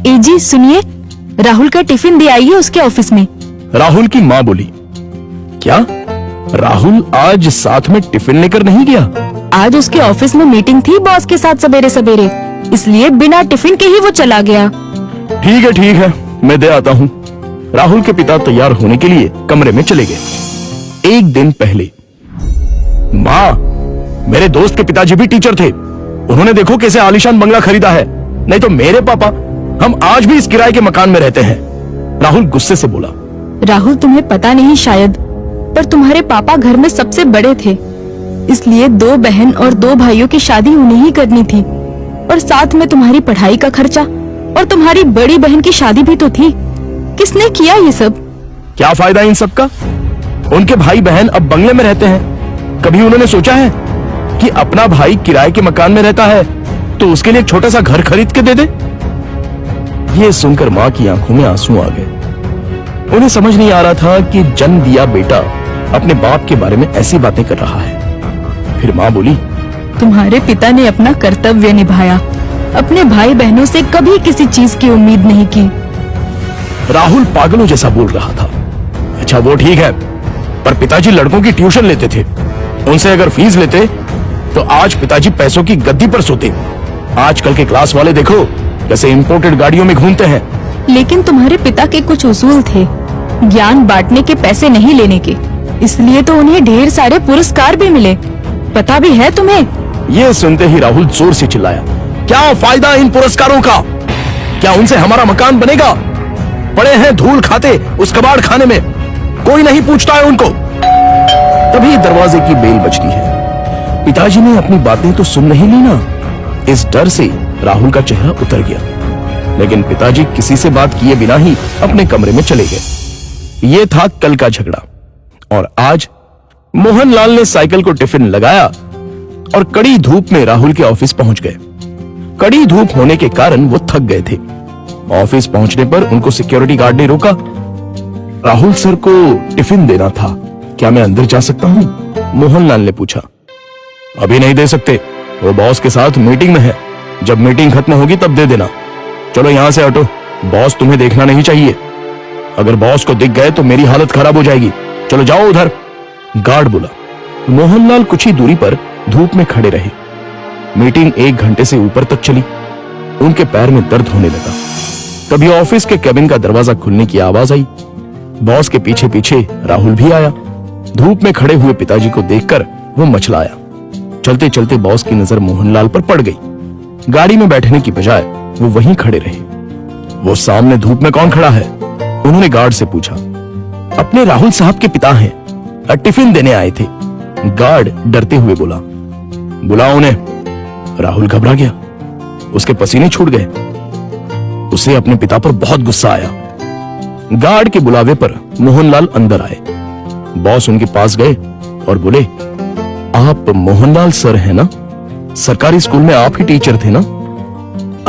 जी सुनिए, राहुल का टिफिन दे आइए उसके ऑफिस में। राहुल की माँ बोली, क्या राहुल आज साथ में टिफिन लेकर नहीं गया? आज उसके ऑफिस में मीटिंग थी बॉस के साथ सवेरे सवेरे, इसलिए बिना टिफिन के ही वो चला गया। ठीक है, मैं दे आता हूँ। राहुल के पिता तैयार होने के लिए कमरे में चले गए। एक दिन पहले, माँ, मेरे दोस्त के पिताजी भी टीचर थे। उन्होंने देखो कैसे आलीशान बंगला खरीदा है। नहीं तो मेरे पापा, हम आज भी इस किराए के मकान में रहते हैं। राहुल गुस्से से बोला। राहुल, तुम्हें पता नहीं शायद, पर तुम्हारे पापा घर में सबसे बड़े थे, इसलिए 2 बहन और 2 भाइयों की शादी उन्हें ही करनी थी, और साथ में तुम्हारी पढ़ाई का खर्चा, और तुम्हारी बड़ी बहन की शादी भी तो थी। किसने किया ये सब? क्या फायदा इन सब का? उनके भाई बहन अब बंगले में रहते हैं। कभी उन्होंने सोचा है कि अपना भाई किराए के मकान में रहता है तो उसके लिए एक छोटा सा घर खरीद के दे दे? ये सुनकर माँ की आंखों में आंसू आ गए। उन्हें समझ नहीं आ रहा था कि जन्म दिया बेटा अपने बाप के बारे में ऐसी बातें कर रहा है। फिर माँ बोली, तुम्हारे पिता ने अपना कर्तव्य निभाया, अपने भाई बहनों से कभी किसी चीज की उम्मीद नहीं की। राहुल पागलों जैसा बोल रहा था। अच्छा वो ठीक है, पर पिताजी लड़कों की ट्यूशन लेते थे। उनसे अगर फीस लेते तो आज पिताजी पैसों की गद्दी पर सोते। आजकल के क्लास वाले देखो कैसे इंपोर्टेड गाड़ियों में घूमते हैं। लेकिन तुम्हारे पिता के कुछ उसूल थे, ज्ञान बांटने के, पैसे नहीं लेने के, इसलिए तो उन्हें ढेर सारे पुरस्कार भी मिले। पता भी है तुम्हें? ये सुनते ही राहुल जोर से चिल्लाया, क्या फायदा इन पुरस्कारों का? क्या उनसे हमारा मकान बनेगा? पड़े हैं धूल खाते उस कबाड़ खाने में, कोई नहीं पूछता है उनको। तभी दरवाजे की बेल बजती है। पिताजी ने अपनी बातें तो सुन नहीं ली ना। इस डर से राहुल का चेहरा उतर गया, लेकिन पिताजी किसी से बात किए बिना ही अपने कमरे में चले गए। ये था कल का झगड़ा, और आज मोहनलाल ने साइकिल को टिफिन लगाया और कड़ी धूप में राहुल के ऑफिस पहुंच गए। कड़ी धूप होने के कारण वो थक गए थे। ऑफिस पहुंचने पर उनको सिक्योरिटी गार्ड ने रोका। राहुल सर को टिफिन देना था, क्या मैं अंदर जा सकता हूं? मोहनलाल ने पूछा। अभी नहीं दे सकते, वो बॉस के साथ मीटिंग में है। जब मीटिंग खत्म होगी तब दे देना। चलो यहां से हटो, बॉस तुम्हें देखना नहीं चाहिए। अगर बॉस को दिख गए तो मेरी हालत खराब हो जाएगी। चलो जाओ उधर, गार्ड बोला। मोहनलाल कुछ ही दूरी पर धूप में खड़े रहे। मीटिंग 1 घंटे से ऊपर तक चली। उनके पैर में दर्द होने लगा। तभी ऑफिस के केबिन का दरवाजा खुलने की आवाज आई। बॉस के पीछे पीछे राहुल भी आया। धूप में खड़े हुए पिताजी को देखकर वो मचलाया। चलते चलते बॉस की नजर मोहनलाल पर पड़ गई। गाड़ी में बैठने की बजाय वो वहीं खड़े रहे। वो सामने धूप में कौन खड़ा है? उन्होंने गार्ड से पूछा। अपने राहुल साहब के पिता हैं, टिफिन देने आए थे। गार्ड डरते हुए बोला। बुलाओ उन्हें। राहुल घबरा गया, उसके पसीने छूट गए। उसे अपने पिता पर बहुत गुस्सा आया। गार्ड के बुलावे पर मोहनलाल अंदर आए। बॉस उनके पास गए और बोले, आप मोहनलाल सर हैं ना? सरकारी स्कूल में आप ही टीचर थे ना?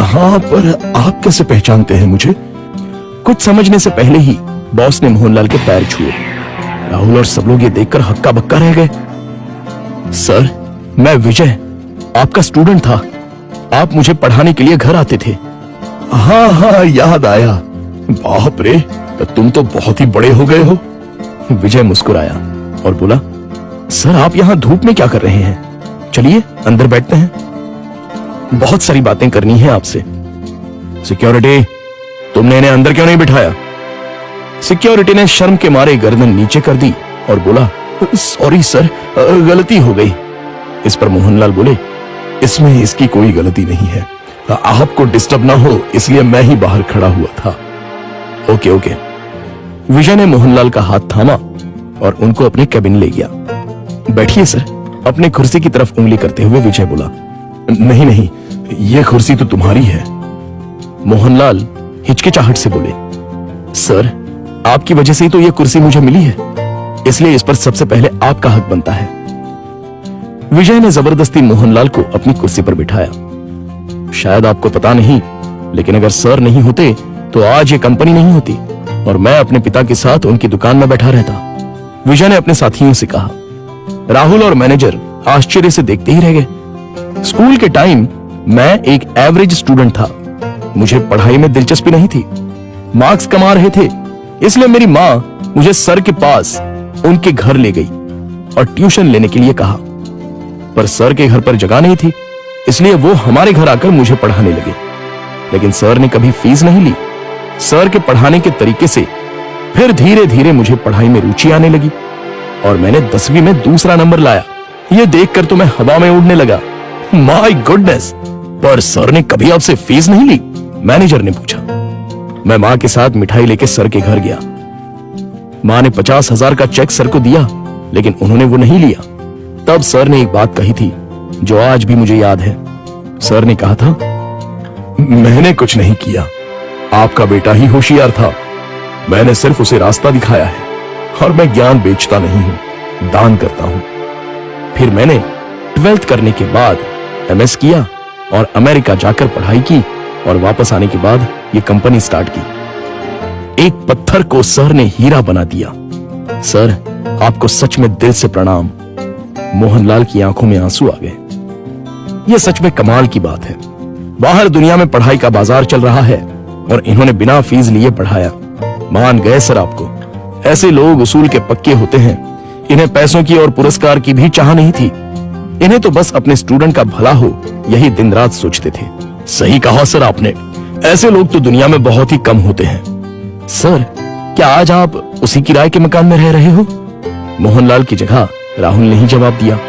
हाँ, पर आप कैसे पहचानते हैं मुझे? कुछ समझने से पहले ही बॉस ने मोहनलाल के पैर छुए। राहुल और सब लोग ये देखकर हक्का बक्का रह गए। सर, मैं विजय, आपका स्टूडेंट था। आप मुझे पढ़ाने के लिए घर आते थे। हाँ, याद आया। बाप रे, तुम तो बहुत ही बड़े हो गए हो। विजय मुस्कुराया और बोला, सर आप यहाँ धूप में क्या कर रहे हैं? चलिए अंदर बैठते हैं, बहुत सारी बातें करनी है आपसे। सिक्योरिटी, तुमने इन्हें अंदर क्यों नहीं बिठाया? सिक्योरिटी ने शर्म के मारे गर्दन नीचे कर दी और बोला, सॉरी सर, गलती हो गई। इस पर मोहनलाल बोले, इसमें इसकी कोई गलती नहीं है, आपको डिस्टर्ब ना हो इसलिए मैं ही बाहर खड़ा हुआ था। ओके। विजय ने मोहनलाल का हाथ थामा और उनको अपने केबिन ले गया। बैठिए सर, अपने कुर्सी की तरफ उंगली करते हुए विजय बोला। नहीं, ये कुर्सी तो तुम्हारी है। मोहनलाल हिचकिचाहट से बोले, सर आपकी वजह से ही तो ये कुर्सी मुझे मिली है, इसलिए इस पर सबसे पहले आपका हक बनता है। विजय ने जबरदस्ती मोहनलाल को अपनी कुर्सी पर बिठाया। शायद आपको पता नहीं, लेकिन अगर सर नहीं होते तो आज ये कंपनी नहीं होती और मैं अपने पिता के साथ उनकी दुकान में बैठा रहता। विजय ने अपने साथियों से कहा। राहुल और मैनेजर आश्चर्य से देखते ही रह गए। स्कूल के टाइम मैं एक एवरेज स्टूडेंट था, मुझे पढ़ाई में दिलचस्पी नहीं थी। मार्क्स कमा रहे थे, इसलिए मेरी माँ मुझे सर के पास उनके घर ले गई और ट्यूशन लेने के लिए कहा। पर सर के घर पर जगह नहीं थी, इसलिए वो हमारे घर आकर मुझे पढ़ाने लगे। लेकिन सर ने कभी फीस नहीं ली। सर के पढ़ाने के तरीके से फिर धीरे धीरे मुझे पढ़ाई में रुचि आने लगी और मैंने 10वीं में दूसरा नंबर लाया। ये देखकर तो मैं हवा में उड़ने लगा। My goodness! पर सर ने कभी आपसे फीस नहीं ली? मैनेजर ने पूछा। मैं मां के साथ मिठाई लेके सर के घर गया। मां ने 50,000 का चेक सर को दिया, लेकिन उन्होंने वो नहीं लिया। तब सर ने एक बात कही थी जो आज भी मुझे याद है। सर ने कहा था, मैंने कुछ नहीं किया, आपका बेटा ही होशियार था। मैंने सिर्फ उसे रास्ता दिखाया है और मैं ज्ञान बेचता नहीं हूं, दान करता हूं। फिर मैंने 12th करने के बाद MS किया और अमेरिका जाकर पढ़ाई की और वापस आने के बाद ये कंपनी स्टार्ट की। एक पत्थर को सर ने हीरा बना दिया। सर, आपको सच में दिल से प्रणाम। मोहनलाल की आंखों में आंसू आ गए। यह सच में कमाल की बात है। बाहर दुनिया में पढ़ाई का बाजार चल रहा है और इन्होंने बिना फीस लिए पढ़ाया। मान गए सर आपको। ऐसे लोग उसूल के पक्के होते हैं। इन्हें पैसों की और पुरस्कार की भी चाह नहीं थी। इन्हें तो बस अपने स्टूडेंट का भला हो, यही दिन रात सोचते थे। सही कहा सर आपने। ऐसे लोग तो दुनिया में बहुत ही कम होते हैं। सर, क्या आज आप उसी किराए के मकान में रह रहे हो? मोहनलाल की जगह राहुल ने ही जवाब दिया।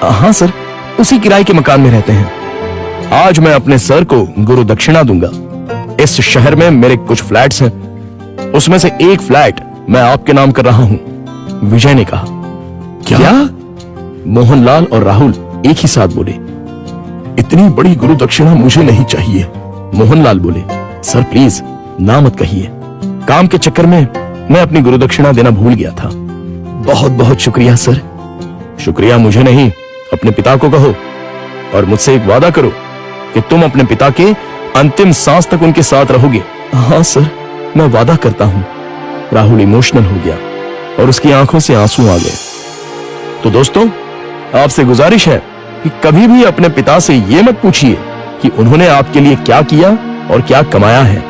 हाँ सर, उसी किराए के मकान में रहते हैं। आज मैं अपने सर को गुरु दक्षिणा दूंगा। इस शहर में मेरे कुछ फ्लैट्स हैं, उसमें से एक फ्लैट मैं आपके नाम कर रहा हूं। विजय ने कहा। क्या? मोहनलाल और राहुल एक ही साथ बोले। इतनी बड़ी गुरु दक्षिणा मुझे नहीं चाहिए। मोहनलाल बोले, सर प्लीज ना मत कहिए। काम के चक्कर में मैं अपनी गुरु दक्षिणा देना भूल गया था। बहुत बहुत शुक्रिया सर। शुक्रिया मुझे नहीं, अपने पिता को कहो और मुझसे एक वादा करो कि तुम अपने पिता के अंतिम सांस तक उनके साथ रहोगे। हाँ सर, मैं वादा करता हूं। राहुल इमोशनल हो गया और उसकी आंखों से आंसू आ गए। तो दोस्तों, आपसे गुजारिश है कि कभी भी अपने पिता से यह मत पूछिए कि उन्होंने आपके लिए क्या किया और क्या कमाया है।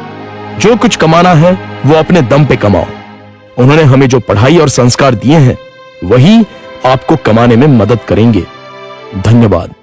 जो कुछ कमाना है वो अपने दम पे कमाओ। उन्होंने हमें जो पढ़ाई और संस्कार दिए हैं वही आपको कमाने में मदद करेंगे। धन्यवाद।